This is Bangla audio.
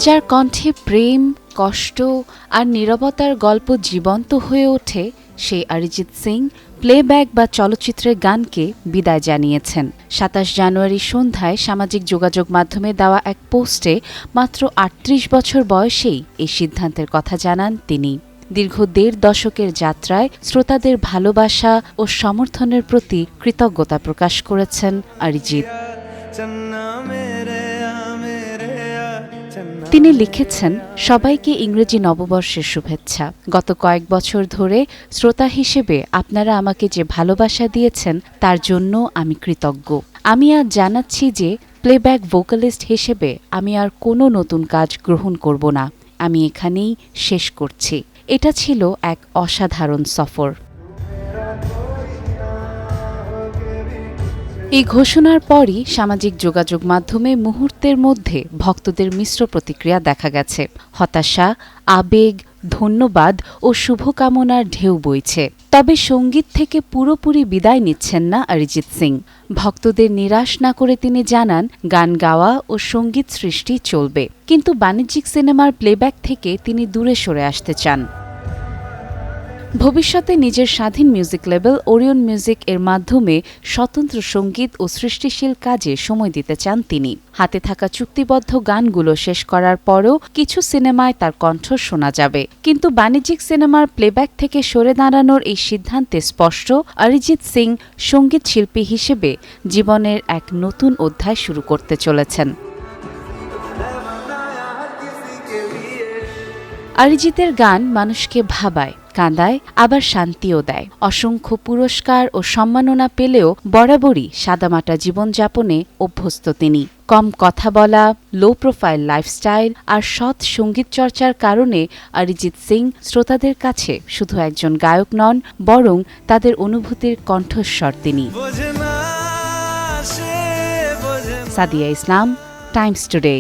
যার কণ্ঠে প্রেম, কষ্ট আর নীরবতার গল্প জীবন্ত হয়ে ওঠে, সেই অরিজিৎ সিং প্লেব্যাক বা চলচ্চিত্রের গানকে বিদায় জানিয়েছেন। ২৭ জানুয়ারি সন্ধ্যায় সামাজিক যোগাযোগ মাধ্যমে দেওয়া এক পোস্টে মাত্র ৩৮ বছর বয়সেই এই সিদ্ধান্তের কথা জানান তিনি। দীর্ঘ ১.৫ দশকের যাত্রায় শ্রোতাদের ভালোবাসা ও সমর্থনের প্রতি কৃতজ্ঞতা প্রকাশ করেছেন অরিজিৎ। তিনি লিখেছেন, সবাইকে ইংরেজি নববর্ষের শুভেচ্ছা। গত কয়েক বছর ধরে শ্রোতা হিসেবে আপনারা আমাকে যে ভালোবাসা দিয়েছেন তার জন্য আমি কৃতজ্ঞ। আমি আজ জানাচ্ছি যে প্লেব্যাক ভোকালিস্ট হিসেবে আমি আর কোনো নতুন কাজ গ্রহণ করব না। আমি এখানেই শেষ করছি। এটা ছিল এক অসাধারণ সফর। এই ঘোষণার পরই সামাজিক যোগাযোগ মাধ্যমে মুহূর্তের মধ্যে ভক্তদের মিশ্র প্রতিক্রিয়া দেখা গেছে। হতাশা, আবেগ, ধন্যবাদ ও শুভকামনার ঢেউ বইছে। তবে সঙ্গীত থেকে পুরোপুরি বিদায় নিচ্ছেন না অরিজিৎ সিং। ভক্তদের নিরাশ না করে তিনি জানান, গান গাওয়া ও সঙ্গীত সৃষ্টি চলবে, কিন্তু বাণিজ্যিক সিনেমার প্লেব্যাক থেকে তিনি দূরে সরে আসতে চান। ভবিষ্যতে নিজের স্বাধীন মিউজিক লেবেল ওরিয়ন মিউজিক এর মাধ্যমে স্বতন্ত্র সঙ্গীত ও সৃষ্টিশীল কাজে সময় দিতে চান তিনি। হাতে থাকা চুক্তিবদ্ধ গানগুলো শেষ করার পরও কিছু সিনেমায় তার কণ্ঠ শোনা যাবে, কিন্তু বাণিজ্যিক সিনেমার প্লেব্যাক থেকে সরে দাঁড়ানোর এই সিদ্ধান্তে স্পষ্ট অরিজিৎ সিং সঙ্গীত শিল্পী হিসেবে জীবনের এক নতুন অধ্যায় শুরু করতে চলেছেন। অরিজিতের গান মানুষকে ভাবায়, কাঁদায়, আবার শান্তিও দেয়। অসংখ্য পুরস্কার ও সম্মাননা পেলেও বরাবরই সাদামাটা জীবনযাপনে অভ্যস্ত তিনি। কম কথা বলা, লো প্রোফাইল লাইফস্টাইল আর সৎ সঙ্গীত চর্চার কারণে অরিজিৎ সিং শ্রোতাদের কাছে শুধু একজন গায়ক নন, বরং তাদের অনুভূতির কণ্ঠস্বর তিনি। সাদিয়া ইসলাম, টাইমস টুডে।